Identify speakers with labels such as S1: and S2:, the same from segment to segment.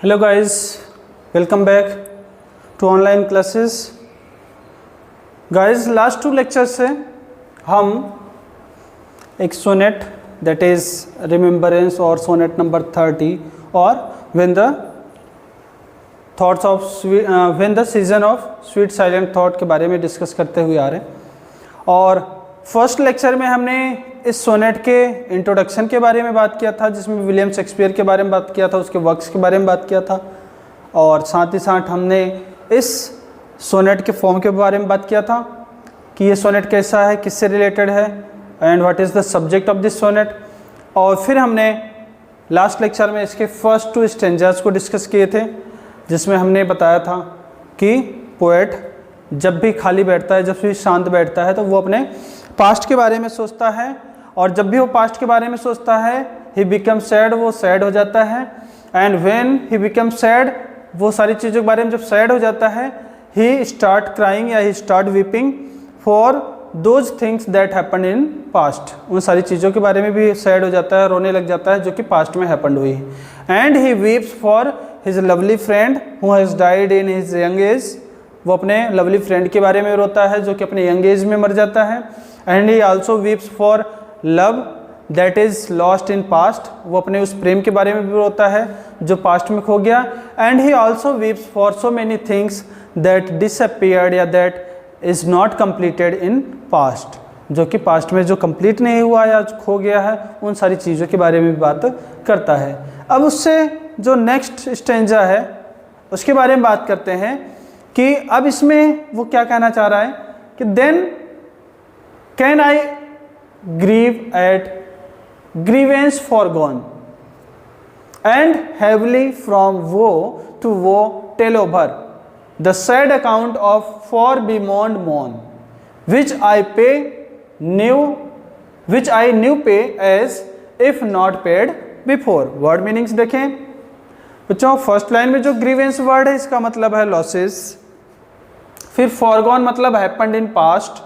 S1: Hello guys, welcome back to online classes. Guys, last 2 lecture से हम एक sonnet that is remembrance और sonnet number 30 और when the season of sweet silent thought के बारे में डिस्कस करते हुए आ रहे हैं। और फर्स्ट लेक्चर में हमने इस सोनेट के इंट्रोडक्शन के बारे में बात किया था, जिसमें विलियम शेक्सपियर के बारे में बात किया था, उसके वर्क्स के बारे में बात किया था, और साथ ही साथ हमने इस सोनेट के फॉर्म के बारे में बात किया था कि ये सोनेट कैसा है, किससे रिलेटेड है, and what is the subject of this sonnet. और फिर हमने लास्ट लेक्चर में इसके फर्स्ट 2 स्टेंजास को डिस्कस किए थे, जिसमें हमने बताया था कि पोएट जब भी खाली बैठता है, जब भी शांत बैठता है, तो वो अपने पास्ट के बारे में सोचता है, और जब भी वो पास्ट के बारे में सोचता है ही बिकम सैड, वो सैड हो जाता है। And when he become sad, वो सारी चीज़ों के बारे में जब सैड हो जाता है, ही स्टार्ट क्राइंग या he start weeping for those things that happen in past. उन सारी चीज़ों के बारे में भी सैड हो जाता है, रोने लग जाता है, जो कि पास्ट में हैपन हुई है। And he weeps for his lovely friend who has died in his young age, वो अपने लवली फ्रेंड के बारे में रोता है जो कि अपने यंग एज में मर जाता है। And he also weeps for love that is lost in past, वो अपने उस प्रेम के बारे में भी रोता है जो पास्ट में खो गया। And he also weeps for so many things that disappeared या that is not completed in past, जो कि पास्ट में जो कंप्लीट नहीं हुआ या खो गया है, उन सारी चीज़ों के बारे में भी बात करता है। अब उससे जो नेक्स्ट स्टेंजा है उसके बारे में बात करते हैं कि अब इसमें वो क्या कहना चाह रहा है कि then can I grieve at grievance foregone and heavily from woe to woe tell over the sad account of fore bemoaned moan which I new pay as if not paid before. Word meanings देखें बच्चों। First line में जो grievance word है इसका मतलब है losses, फिर foregone मतलब happened in past,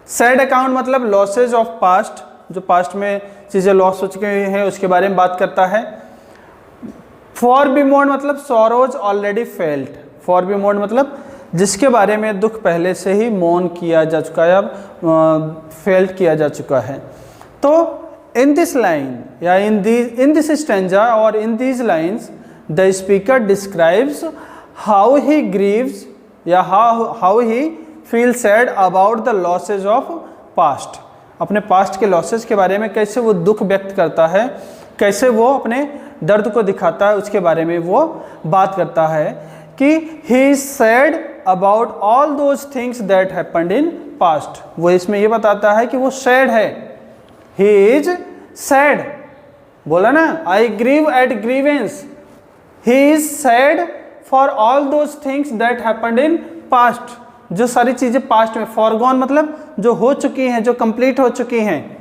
S1: sad account मतलब लॉसेज ऑफ पास्ट, जो पास्ट में चीज़ें लॉस हो चुकी हैं उसके बारे में बात करता है। फॉर बिमोन्ड मतलब सॉरोज ऑलरेडी फेल्ट, फॉर बिमोन्ड मतलब जिसके बारे में दुख पहले से ही मौन किया जा चुका है, अब फेल्ट किया जा चुका है। तो इन दिस लाइन या इन दिस स्टेंजा और in these lines the speaker describes how he grieves या how he feel sad about the losses of past, अपने पास्ट के लॉसेज के बारे में कैसे वो दुख व्यक्त करता है, कैसे वो अपने दर्द को दिखाता है, उसके बारे में वो बात करता है कि ही is sad about all those things that happened in past. वो इसमें ये बताता है कि वो सैड है, ही इज सैड, बोला ना, I grieve at grievance, he is sad for all those things that happened in past, जो सारी चीज़ें पास्ट में, फॉरगॉन मतलब जो हो चुकी हैं, जो कंप्लीट हो चुकी हैं।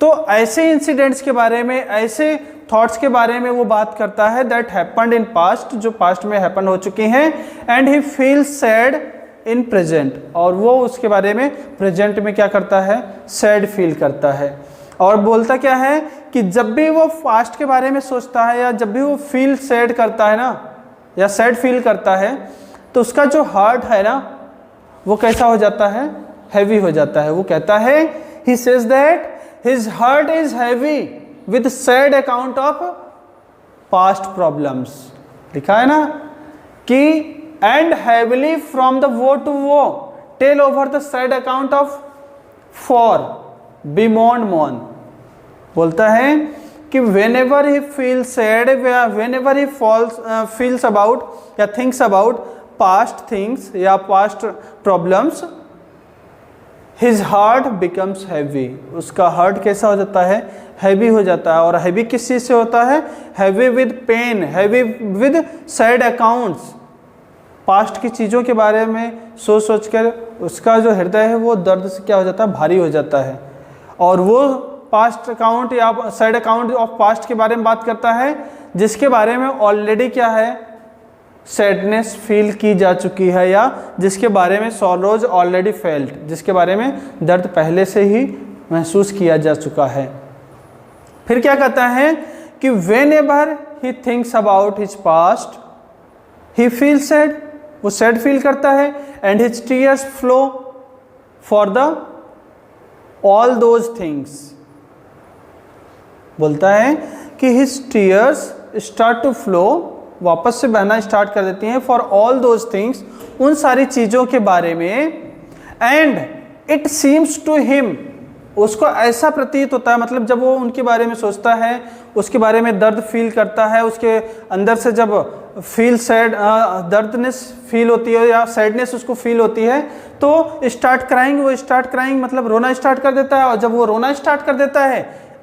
S1: तो ऐसे इंसिडेंट्स के बारे में, ऐसे थॉट्स के बारे में वो बात करता है दैट हैपेंड इन पास्ट, जो पास्ट में हैपन हो चुकी हैं। And he feel sad in present, और वो उसके बारे में प्रेजेंट में क्या करता है, सैड फील करता है। और बोलता क्या है कि जब भी वो पास्ट के बारे में सोचता है या जब भी वो फील सैड करता है ना, या सैड फील करता है, तो उसका जो हार्ट है ना वो कैसा हो जाता है, हैवी हो जाता है। वो कहता है, he says that his heart is heavy with sad account of past problems. लिखा है ना कि and heavily from the woe to woe tell over the sad account of fore bemoaned moan. बोलता है कि whenever he feels sad, whenever he feels about या thinks about past things या past problems, his heart becomes heavy, उसका heart कैसा हो जाता है, heavy हो जाता है। और heavy किस चीज़ से होता है, heavy with pain, heavy with sad accounts, past की चीज़ों के बारे में सोच कर उसका जो हृदय है वो दर्द से क्या हो जाता है, भारी हो जाता है। और वो पास्ट अकाउंट या सैड अकाउंट ऑफ पास्ट के बारे में बात करता है, जिसके बारे में ऑलरेडी क्या है, सैडनेस फील की जा चुकी है, या जिसके बारे में सॉरोज ऑलरेडी फेल्ट, जिसके बारे में दर्द पहले से ही महसूस किया जा चुका है। फिर क्या कहता है कि whenever he thinks about his past he feel sad, वो सैड फील करता है, and his tears flow for the all those things, बोलता है कि his tears start to flow, वापस से बहना स्टार्ट कर देती हैं, फॉर ऑल दोज थिंग्स, उन सारी चीज़ों के बारे में, and it seems to him, उसको ऐसा प्रतीत होता है, मतलब जब वो उनके बारे में सोचता है, उसके बारे में दर्द फील करता है, उसके अंदर से जब फील सैड, दर्दनेस फील होती है या सैडनेस उसको फील होती है, तो स्टार्ट क्राइंग, वो स्टार्ट क्राइंग मतलब रोना स्टार्ट कर देता है, और जब वो रोना स्टार्ट कर देता है,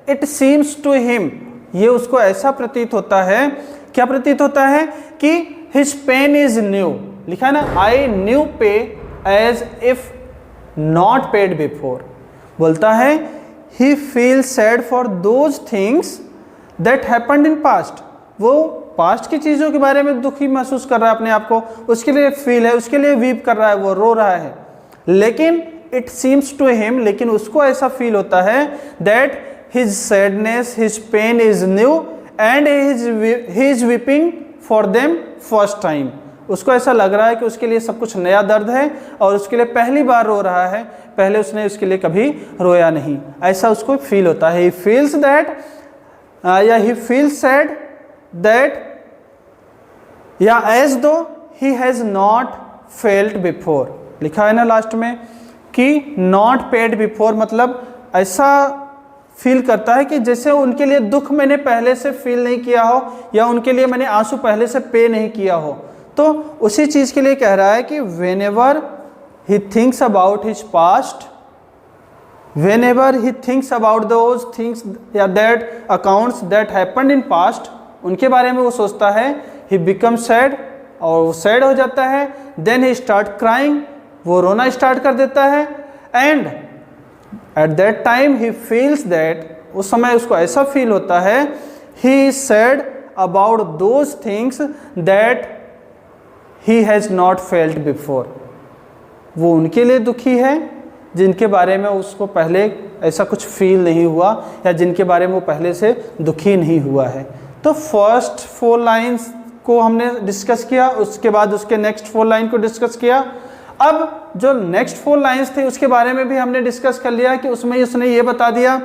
S1: इट सीम्स टू हिम, ये उसको ऐसा प्रतीत होता है, क्या प्रतीत होता है कि हिज पेन इज न्यू, लिखा है ना, I new pay as if not paid before, बोलता है he feel sad for those things that happened in past, वो पास्ट की चीज़ों के बारे में दुखी महसूस कर रहा है अपने आप को, उसके लिए फील है, उसके लिए वीप कर रहा है, वो रो रहा है, लेकिन इट सीम्स टू हिम, लेकिन उसको ऐसा फील होता है that his sadness his pain is new and he is weeping for them first time, उसको ऐसा लग रहा है कि उसके लिए सब कुछ नया दर्द है और उसके लिए पहली बार रो रहा है, पहले उसने उसके लिए कभी रोया नहीं, ऐसा उसको फील होता है, ही फील्स दैट या ही फील्स सैड दैट या एज दो he has not felt before, लिखा है ना लास्ट में कि नॉट पेड बिफोर, मतलब ऐसा फील करता है कि जैसे उनके लिए दुख मैंने पहले से फील नहीं किया हो, या उनके लिए मैंने आंसू पहले से पे नहीं किया हो, तो उसी चीज़ के लिए कह रहा है कि whenever he thinks about his past, whenever he thinks about those things या that accounts that happened in past, उनके बारे में वो सोचता है, he becomes sad, और वो सैड हो जाता है, then he start crying, वो रोना स्टार्ट कर देता है, and at that time he feels that, उस समय उसको ऐसा फील होता है, he is sad about those things that he has not felt before, वो उनके लिए दुखी है जिनके बारे में उसको पहले ऐसा कुछ फील नहीं हुआ, या जिनके बारे में वो पहले से दुखी नहीं हुआ है। तो फर्स्ट 4 लाइन्स को हमने डिस्कस किया, उसके बाद उसके नेक्स्ट 4 लाइन को डिस्कस किया। अब जो नेक्स्ट 4 लाइन्स थे उसके बारे में भी हमने डिस्कस कर लिया कि उसमें उसने ये बता दिया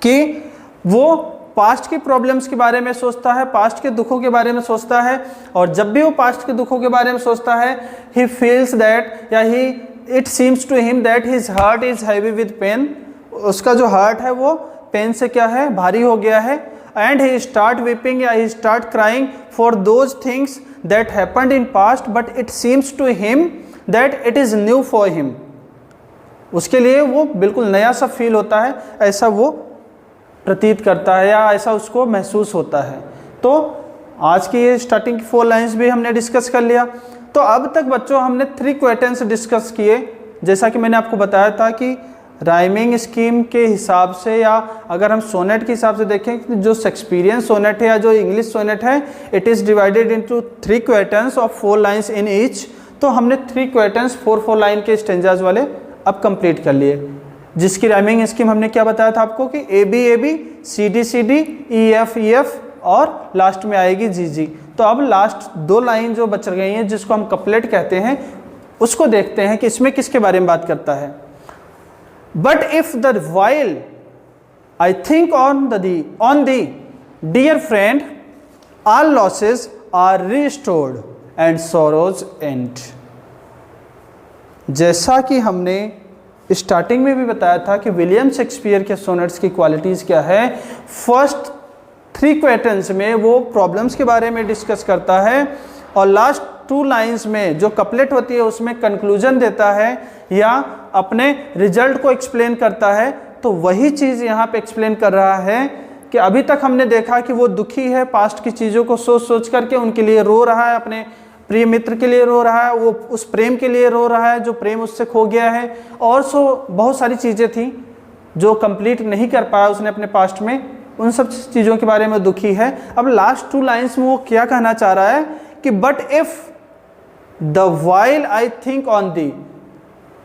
S1: कि वो पास्ट की प्रॉब्लम्स के बारे में सोचता है, पास्ट के दुखों के बारे में सोचता है, और जब भी वो पास्ट के दुखों के बारे में सोचता है, ही फील्स दैट या he it seems to him that his heart is heavy with pain, उसका जो हार्ट है वो पेन से क्या है, भारी हो गया है, एंड ही स्टार्ट वीपिंग या he start crying for those things that happened in past but it seems to him that it is new for him, उसके लिए वो बिल्कुल नया सा फील होता है, ऐसा वो प्रतीत करता है या ऐसा उसको महसूस होता है। तो आज की ये स्टार्टिंग की 4 लाइन्स भी हमने डिस्कस कर लिया। तो अब तक बच्चों हमने 3 क्वेश्चंस डिस्कस किए, जैसा कि मैंने आपको बताया था कि राइमिंग स्कीम के हिसाब से, या अगर हम सोनेट के हिसाब से देखें, जो शेक्सपियरियन सोनेट है या जो इंग्लिश सोनेट है, it is divided into 3 questions of 4 lines in each. तो हमने 3 क्वेश्चंस 4 लाइन के स्टेंजाज वाले अब कंप्लीट कर लिए, जिसकी राइमिंग स्कीम हमने क्या बताया था आपको कि A B C D E F और लास्ट में आएगी जी। तो अब लास्ट 2 लाइन जो बच गई हैं जिसको हम कपलेट कहते हैं, उसको देखते हैं कि इसमें किसके बारे में बात करता है। But if the while I think on thee dear friend all losses are restored and sorrows end. जैसा कि हमने स्टार्टिंग में भी बताया था कि विलियम शेक्सपियर के सोनेट्स की क्वालिटीज़ क्या है, फर्स्ट 3 क्वेश्चंस में वो प्रॉब्लम्स के बारे में डिस्कस करता है, और लास्ट 2 लाइन्स में जो कपलेट होती है उसमें कंक्लूजन देता है या अपने रिजल्ट को एक्सप्लेन करता है। तो वही चीज़ यहाँ पे एक्सप्लेन कर रहा है कि अभी तक हमने देखा कि वो दुखी है, पास्ट की चीज़ों को सोच सोच करके उनके लिए रो रहा है, अपने प्रिय मित्र के लिए रो रहा है, वो उस प्रेम के लिए रो रहा है जो प्रेम उससे खो गया है, और बहुत सारी चीज़ें थी जो कंप्लीट नहीं कर पाया उसने अपने पास्ट में, उन सब चीज़ों के बारे में दुखी है। अब लास्ट 2 लाइन्स में वो क्या कहना चाह रहा है कि but if the while I think on thee,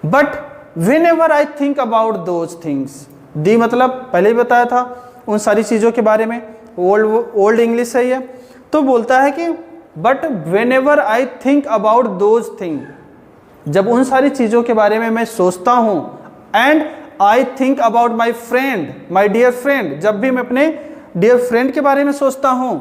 S1: but whenever I think about those things, thee मतलब पहले ही बताया था उन सारी चीज़ों के बारे में, ओल्ड इंग्लिश है ये। तो बोलता है कि but whenever I think about those thing, जब उन सारी चीज़ों के बारे में मैं सोचता हूँ, and I think about my friend, my dear friend, जब भी मैं अपने डियर फ्रेंड के बारे में सोचता हूँ,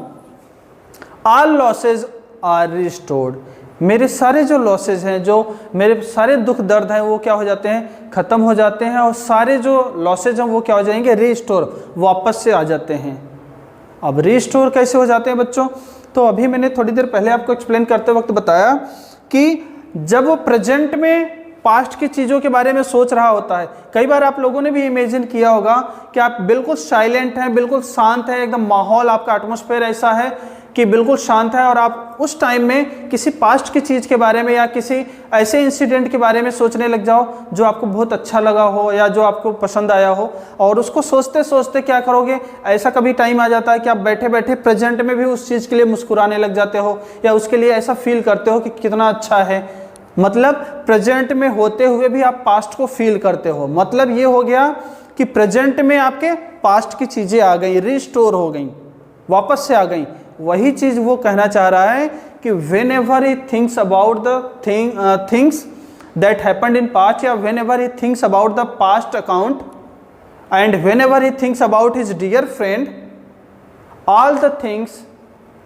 S1: ऑल लॉसेज आर रिस्टोर्ड, मेरे सारे जो लॉसेज हैं, जो मेरे सारे दुख दर्द हैं, वो क्या हो जाते हैं, ख़त्म हो जाते हैं, और सारे जो लॉसेज हैं वो क्या हो जाएंगे, रिस्टोर, वापस से आ जाते हैं। अब रिस्टोर कैसे हो जाते हैं बच्चों, तो अभी मैंने थोड़ी देर पहले आपको एक्सप्लेन करते वक्त बताया कि जब वो प्रेजेंट में पास्ट की चीज़ों के बारे में सोच रहा होता है, कई बार आप लोगों ने भी इमेजिन किया होगा कि आप बिल्कुल साइलेंट हैं, बिल्कुल शांत है, एकदम माहौल, आपका एटमॉस्फेयर ऐसा है कि बिल्कुल शांत है, और आप उस टाइम में किसी पास्ट की चीज़ के बारे में या किसी ऐसे इंसिडेंट के बारे में सोचने लग जाओ जो आपको बहुत अच्छा लगा हो या जो आपको पसंद आया हो, और उसको सोचते सोचते क्या करोगे, ऐसा कभी टाइम आ जाता है कि आप बैठे बैठे प्रेजेंट में भी उस चीज़ के लिए मुस्कुराने लग जाते हो, या उसके लिए ऐसा फील करते हो कि कितना अच्छा है। मतलब प्रेजेंट में होते हुए भी आप पास्ट को फील करते हो। मतलब ये हो गया कि प्रेजेंट में आपके पास्ट की चीज़ें आ गई, रिस्टोर हो गई, वापस से आ गई। वही चीज़ वो कहना चाह रहा है कि whenever he thinks about the things that happened in past, या whenever he thinks about the past account, and whenever he thinks about his dear friend, all the things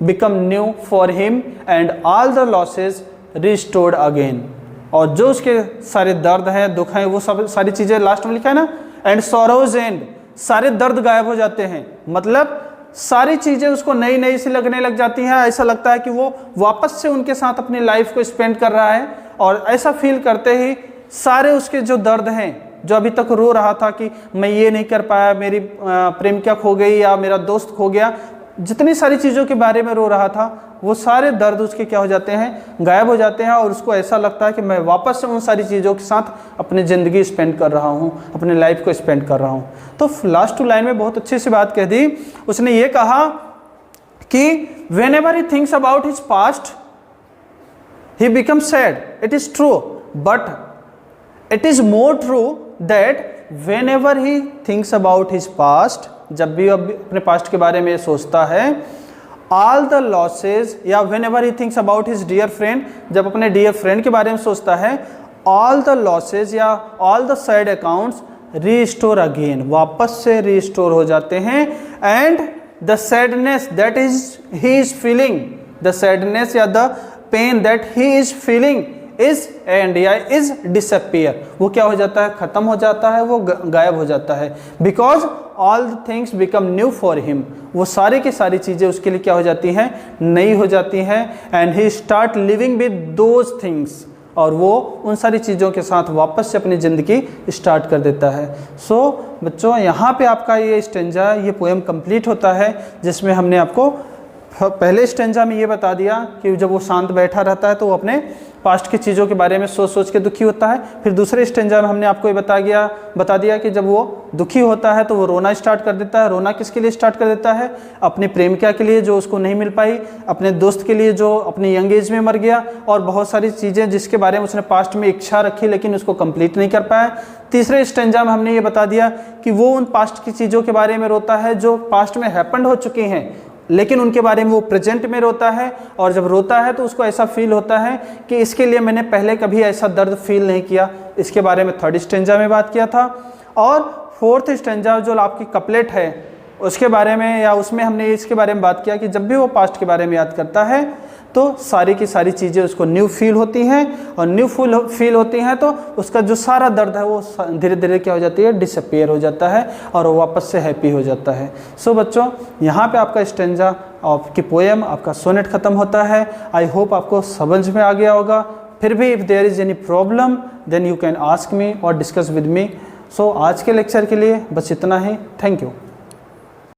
S1: become new for him and all the losses restored again. और जो उसके सारे दर्द हैं, दुख हैं, वो सब सारी चीज़ें लास्ट में लिखा है ना, एंड सॉरोज एंड, सारे दर्द गायब हो जाते हैं। मतलब सारी चीज़ें उसको नई नई सी लगने लग जाती हैं, ऐसा लगता है कि वो वापस से उनके साथ अपनी लाइफ को स्पेंड कर रहा है, और ऐसा फील करते ही सारे उसके जो दर्द हैं, जो अभी तक रो रहा था कि मैं ये नहीं कर पाया, मेरी प्रेमिका खो गई या मेरा दोस्त खो गया, जितनी सारी चीज़ों के बारे में रो रहा था, वो सारे दर्द उसके क्या हो जाते हैं, गायब हो जाते हैं, और उसको ऐसा लगता है कि मैं वापस से उन सारी चीज़ों के साथ अपनी ज़िंदगी स्पेंड कर रहा हूँ, अपने लाइफ को स्पेंड कर रहा हूँ। तो लास्ट टू लाइन में बहुत अच्छी सी बात कह दी। उसने ये कहा कि whenever he thinks about his past he become sad, it is true, but it is more true that whenever he thinks about his past, जब भी अपने पास्ट के बारे में सोचता है, ऑल द लॉसेज, या whenever he thinks about his dear friend, जब अपने डियर फ्रेंड के बारे में सोचता है, ऑल द लॉसेज या all the sad accounts restore again, वापस से रीस्टोर हो जाते हैं, and the sadness that is he is feeling, the sadness या the pain that he is feeling is end या इज डिसअपियर, वो क्या हो जाता है, खत्म हो जाता है, वो गायब हो जाता है। Because all the things become new for him, वो सारी की सारी चीज़ें उसके लिए क्या हो जाती हैं, नई हो जाती हैं, and he start living with those things, और वो उन सारी चीज़ों के साथ वापस से अपनी ज़िंदगी स्टार्ट कर देता है। सो बच्चों, यहाँ पे आपका ये स्टेंजा, ये पोएम कंप्लीट होता है, जिसमें हमने आपको पहले स्टेंजा में ये बता दिया कि जब वो शांत बैठा रहता है तो वो अपने पास्ट की चीज़ों के बारे में सोच सोच के दुखी होता है। फिर दूसरे स्टेंजा में हमने आपको ये बता दिया कि जब वो दुखी होता है तो वो रोना स्टार्ट कर देता है। रोना किसके लिए स्टार्ट कर देता है, अपनी प्रेमिका के लिए जो उसको नहीं मिल पाई, अपने दोस्त के लिए जो अपनी यंग एज में मर गया, और बहुत सारी चीज़ें जिसके बारे में उसने पास्ट में इच्छा रखी लेकिन उसको कंप्लीट नहीं कर पाया। तीसरे स्टेंजा में हमने ये बता दिया कि वो उन पास्ट की चीज़ों के बारे में रोता है जो पास्ट में हैपेंड हो चुकी हैं, लेकिन उनके बारे में वो प्रेजेंट में रोता है, और जब रोता है तो उसको ऐसा फील होता है कि इसके लिए मैंने पहले कभी ऐसा दर्द फील नहीं किया। इसके बारे में थर्ड स्टेंजा में बात किया था। और फोर्थ स्टेंजा जो आपकी कपलेट है उसके बारे में, या उसमें हमने इसके बारे में बात किया कि जब भी वो पास्ट के बारे में याद करता है तो सारी की सारी चीज़ें उसको न्यू फील होती हैं, और न्यू फील होती हैं तो उसका जो सारा दर्द है वो धीरे धीरे क्या हो जाती है, डिसअपियर हो जाता है, और वो वापस से हैप्पी हो जाता है। सो बच्चों, यहाँ पे आपका स्टेंजा आपकी पोएम, आपका सोनेट ख़त्म होता है। आई होप आपको समझ में आ गया होगा। फिर भी if there is any problem then you can ask me और डिस्कस विद मी। सो आज के लेक्चर के लिए बस इतना ही। Thank you.